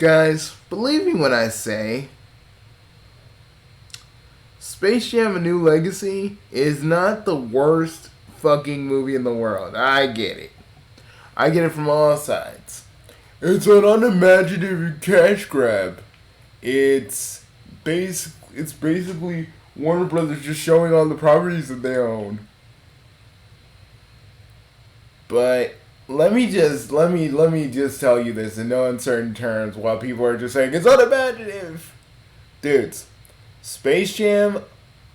Guys, believe me when I say Space Jam: A New Legacy is not the worst fucking movie in the world. I get it. I get it from all sides. It's an unimaginative cash grab. It's basically Warner Brothers just showing all the properties that they own. But let me just tell you this in no uncertain terms while people are just saying it's unimaginative. Dudes, Space Jam,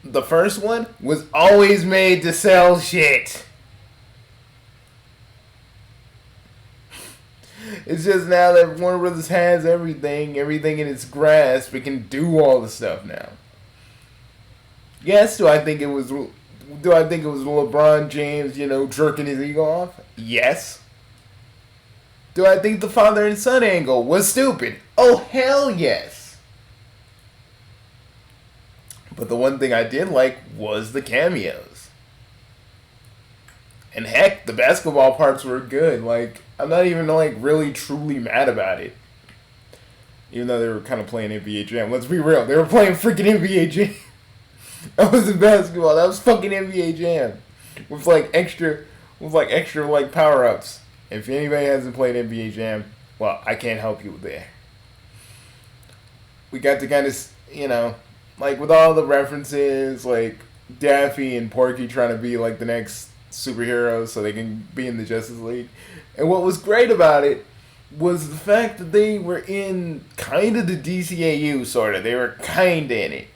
the first one, was always made to sell shit. It's just now that Warner Brothers has everything in its grasp, it can do all the stuff now. Yes, do I think it was LeBron James, jerking his ego off? Yes. Do I think the father and son angle was stupid? Oh, hell yes. But the one thing I did like was the cameos. And heck, the basketball parts were good. Like, I'm not even, really truly mad about it. Even though they were kind of playing NBA Jam. Let's be real. They were playing freaking NBA Jam. That wasn't basketball. That was fucking NBA Jam. With, extra power-ups. If anybody hasn't played NBA Jam, well, I can't help you there. We got to kind of, with all the references, Daffy and Porky trying to be, the next superheroes so they can be in the Justice League. And what was great about it was the fact that they were in kind of the DCAU, sort of. They were kind of in it.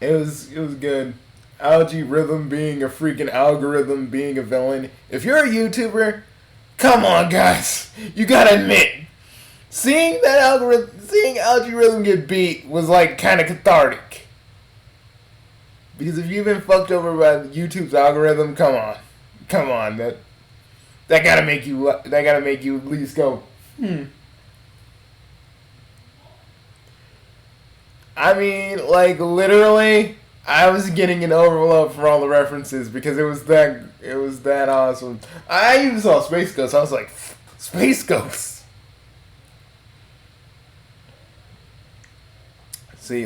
It was good. Algae Rhythm being a freaking algorithm, being a villain. If you're a YouTuber, come on, guys. You gotta admit, seeing Algae Rhythm get beat was kind of cathartic. Because if you've been fucked over by YouTube's algorithm, come on, that gotta make you at least go, I mean, literally, I was getting an overload for all the references because it was that awesome. I even saw Space Ghost. I was like, Space Ghost. See,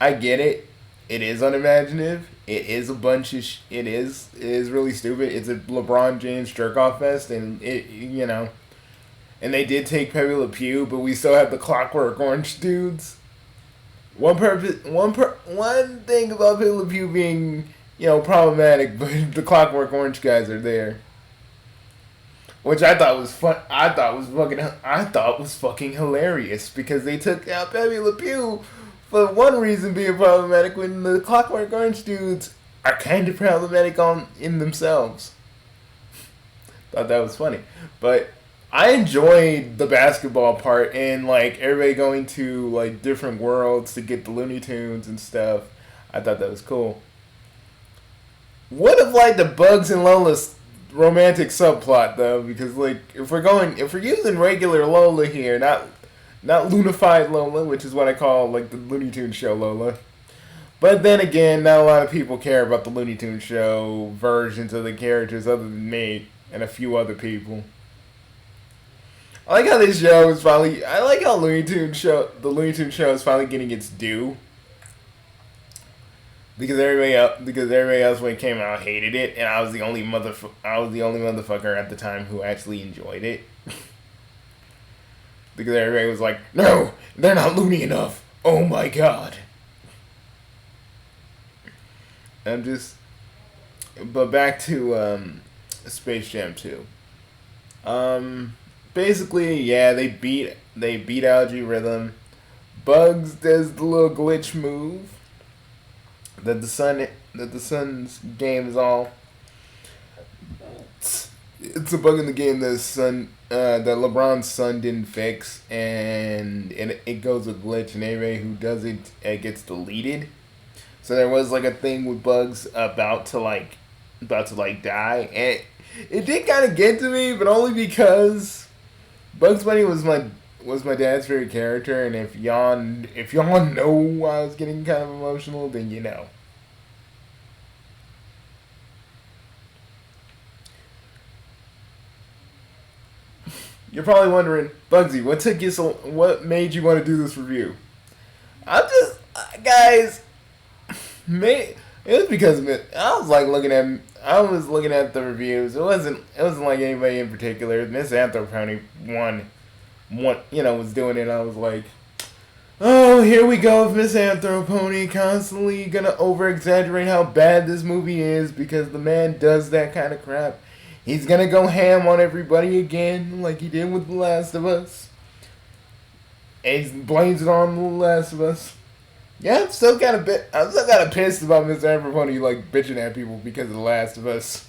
I get it. It is unimaginative. It is a bunch of it is really stupid. It's a LeBron James jerk off fest, and and they did take Pepe Le Pew, but we still have the Clockwork Orange dudes. One thing about Pepe Le Pew being, problematic, but the Clockwork Orange guys are there. Which I thought was fun. I thought was fucking hilarious because they took out Pepe Le Pew for one reason being problematic when the Clockwork Orange dudes are kind of problematic in themselves. Thought that was funny, but I enjoyed the basketball part and everybody going to different worlds to get the Looney Tunes and stuff. I thought that was cool. What if the Bugs and Lola's romantic subplot though? Because if we're using regular Lola here, not Loonified Lola, which is what I call the Looney Tunes show Lola. But then again, not a lot of people care about the Looney Tunes show versions of the characters other than me and a few other people. I like how this show is finally. I like how the Looney Tunes show is finally getting its due. Because everybody else when it came out hated it, and I was the only motherfucker at the time who actually enjoyed it. Because everybody was like, "No, they're not loony enough. Oh my god." But back to Space Jam 2. Basically, yeah, they beat Algae Rhythm. Bugs does the little glitch move that the Sun's game is all. It's a bug in the game that LeBron's son didn't fix, and it goes a glitch, and anybody who does it gets deleted. So there was a thing with Bugs about to die, and it did kind of get to me, but only because Bugs Bunny was my dad's favorite character, and if y'all know I was getting kind of emotional, then you know. You're probably wondering, Bugsy, what made you want to do this review? I'm just, guys, it was because of it. I was looking at the reviews. It wasn't like anybody in particular. Miss Anthropony was doing it. I was like, oh, here we go with Miss Anthropony constantly gonna over exaggerate how bad this movie is because the man does that kind of crap. He's gonna go ham on everybody again, like he did with The Last of Us. And he blames it on The Last of Us. Yeah, I'm still kind of pissed about Mr. Everpony like bitching at people because of The Last of Us.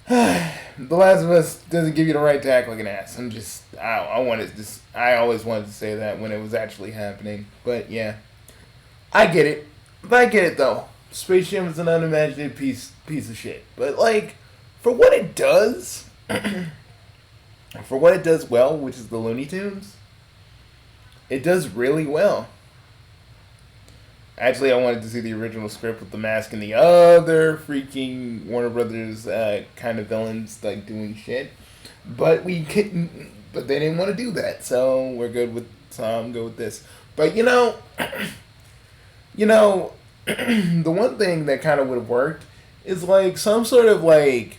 The Last of Us doesn't give you the right to act like an ass. I always wanted to say that when it was actually happening. But yeah, I get it. But I get it though. Space Jam is an unimaginative piece of shit. But like, for what it does, well, which is the Looney Tunes, it does really well. Actually, I wanted to see the original script with The Mask and the other freaking Warner Brothers kind of villains like doing shit, but we couldn't. But they didn't want to do that, so we're good with. So I'm good with this. But the one thing that kind of would have worked is like some sort of like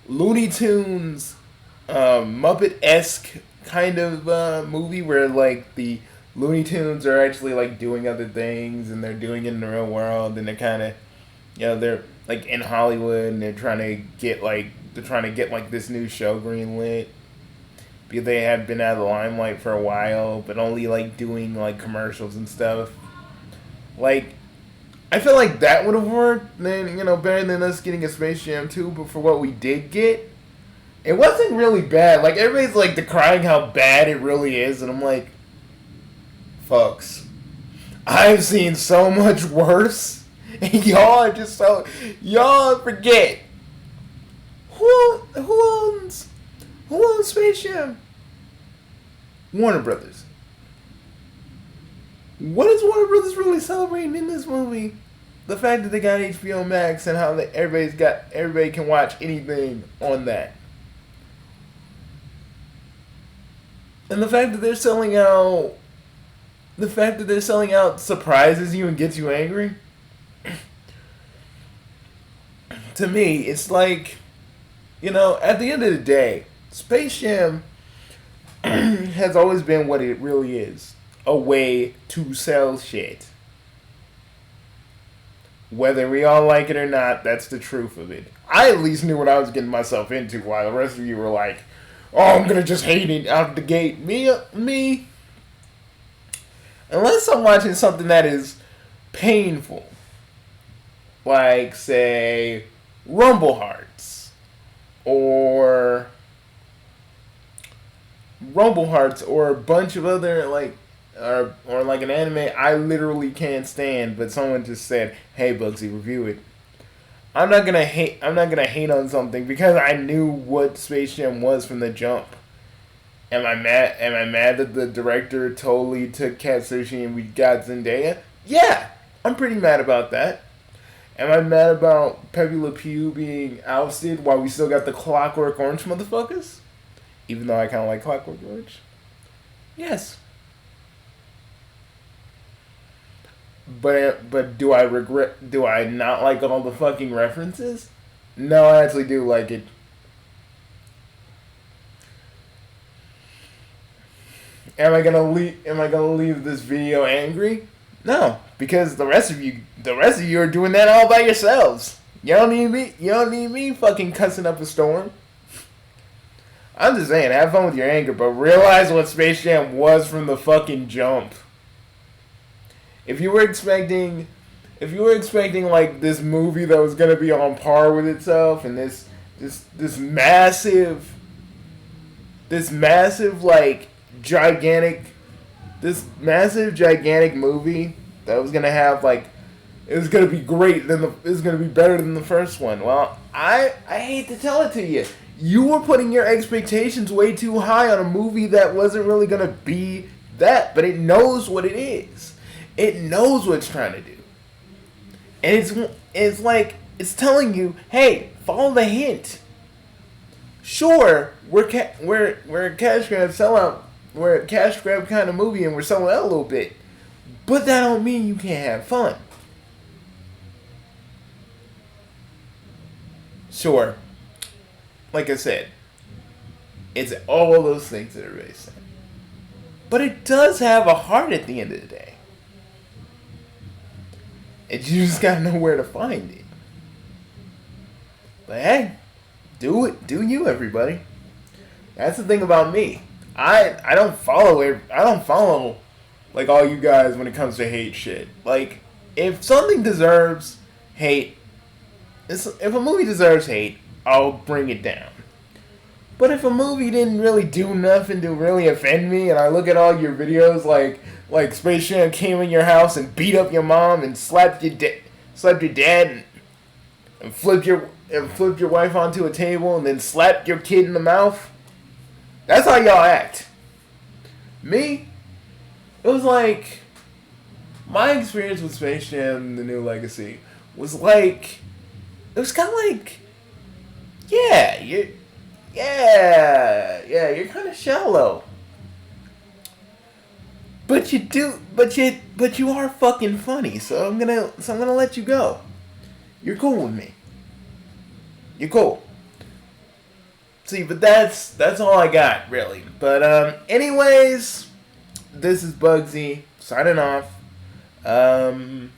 Looney Tunes, Muppet-esque kind of movie where like the Looney Tunes are actually like doing other things and they're doing it in the real world and they're kind of, they're like in Hollywood and they're trying to get like this new show greenlit because they have been out of the limelight for a while, but only like doing like commercials and stuff. Like, I feel like that would have worked. Then better than us getting a Space Jam 2. But for what we did get, it wasn't really bad. Like everybody's like decrying how bad it really is, and I'm like, folks, I've seen so much worse, and y'all forget who owns Space Jam? Warner Brothers. What is Warner Brothers really celebrating in this movie? The fact that they got HBO Max and how everybody can watch anything on that. And the fact that they're selling out surprises you and gets you angry. To me, it's like, at the end of the day, Space Jam has always been what it really is. A way to sell shit. Whether we all like it or not, that's the truth of it. I at least knew what I was getting myself into, while the rest of you were like, oh, I'm gonna just hate it out the gate. Me. Unless I'm watching something that is painful. Like, say, Rumble Hearts. Or a bunch of other, like, or like an anime I literally can't stand, but someone just said, hey Bugsy, review it. I'm not gonna hate on something because I knew what Space Jam was from the jump. Am I mad that the director totally took Katsushi and we got Zendaya? Yeah, I'm pretty mad about that. Am I mad about Pepe Le Pew being ousted while we still got the Clockwork Orange motherfuckers? Even though I kind of like Clockwork Orange. Yes. But do I not like all the fucking references? No, I actually do like it. Am I gonna leave this video angry? No, because the rest of you are doing that all by yourselves. You don't need me fucking cussing up a storm. I'm just saying, have fun with your anger, but realize what Space Jam was from the fucking jump. If you were expecting like this movie that was gonna be on par with itself, and this massive like gigantic movie that was gonna have like, it was gonna be great, it was gonna be better than the first one. Well, I hate to tell it to you. You were putting your expectations way too high on a movie that wasn't really gonna be that, but it knows what it is. It knows what it's trying to do. And it's like, it's telling you, hey, follow the hint. Sure, we're a cash grab sellout. We're a cash grab kind of movie, and we're selling out a little bit. But that don't mean you can't have fun. Sure, like I said, it's all those things that everybody's saying. But it does have a heart at the end of the day. And you just gotta know where to find it. But hey, do it. Do you, everybody. That's the thing about me. I don't follow it. I don't follow like all you guys when it comes to hate shit. Like, if something deserves hate, if a movie deserves hate, I'll bring it down. But if a movie didn't really do nothing to really offend me, and I look at all your videos like Space Jam came in your house and beat up your mom and slapped your dad and flipped your wife onto a table and then slapped your kid in the mouth, that's how y'all act. Me, it was like my experience with Space Jam: The New Legacy was like, it was kind of like, yeah, you're kind of shallow. But you are fucking funny, so I'm gonna let you go. You're cool with me. You're cool. See, but that's all I got, really. But anyways, this is Bugsy signing off. Again,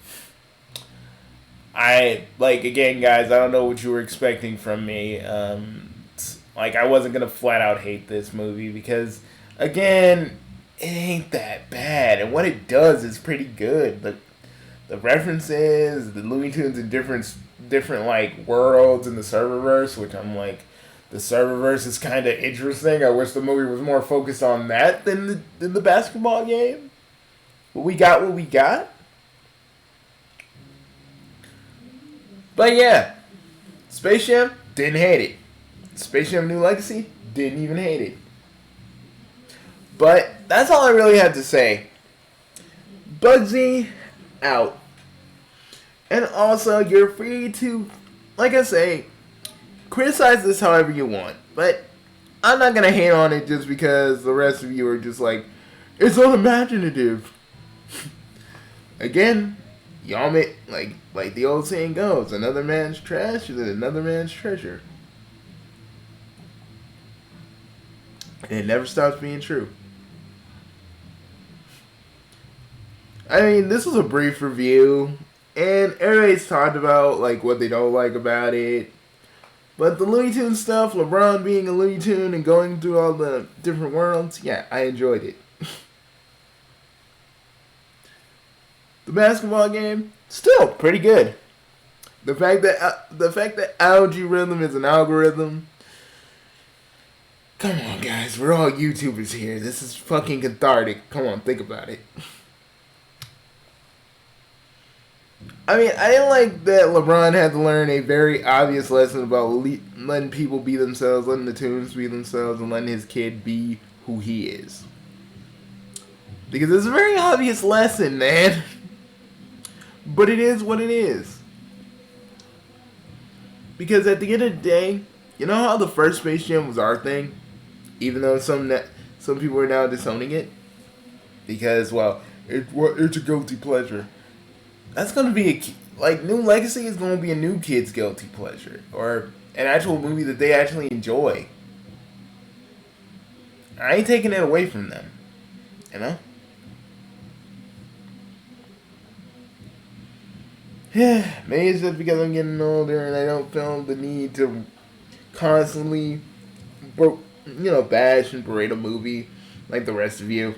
guys, I don't know what you were expecting from me. I wasn't gonna flat out hate this movie because, again, it ain't that bad, and what it does is pretty good. The references, the Looney Tunes in different like worlds in the Serververse, which I'm like, the Serververse is kind of interesting. I wish the movie was more focused on that than the basketball game. But we got what we got. But yeah, Space Jam, didn't hate it. Space Jam: New Legacy, didn't even hate it. But that's all I really had to say. Bugsy, out. And also, you're free to, like I say, criticize this however you want. But I'm not going to hate on it just because the rest of you are just like, it's unimaginative. Again, y'all make, like the old saying goes, another man's trash is another man's treasure. And it never stops being true. I mean, this was a brief review, and everybody's talked about like what they don't like about it. But the Looney Tunes stuff, LeBron being a Looney Tune and going through all the different worlds, yeah, I enjoyed it. The basketball game, still pretty good. The fact that Algae Rhythm is an algorithm. Come on, guys, we're all YouTubers here. This is fucking cathartic. Come on, think about it. I mean, I didn't like that LeBron had to learn a very obvious lesson about letting people be themselves, letting the Tunes be themselves, and letting his kid be who he is. Because it's a very obvious lesson, man. But it is what it is. Because at the end of the day, you know how the first Space Jam was our thing? Even though some people are now disowning it? Because, well, it's a guilty pleasure. That's going to be New Legacy is going to be a new kid's guilty pleasure. Or an actual movie that they actually enjoy. I ain't taking it away from them. You know? Yeah, maybe it's just because I'm getting older and I don't feel the need to constantly, bash and berate a movie like the rest of you.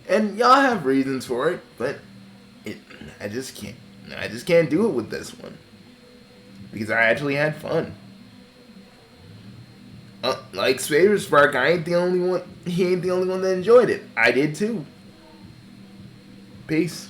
And y'all have reasons for it, but I just can't do it with this one. Because I actually had fun. Like Spader Spark, he ain't the only one that enjoyed it. I did too. Peace.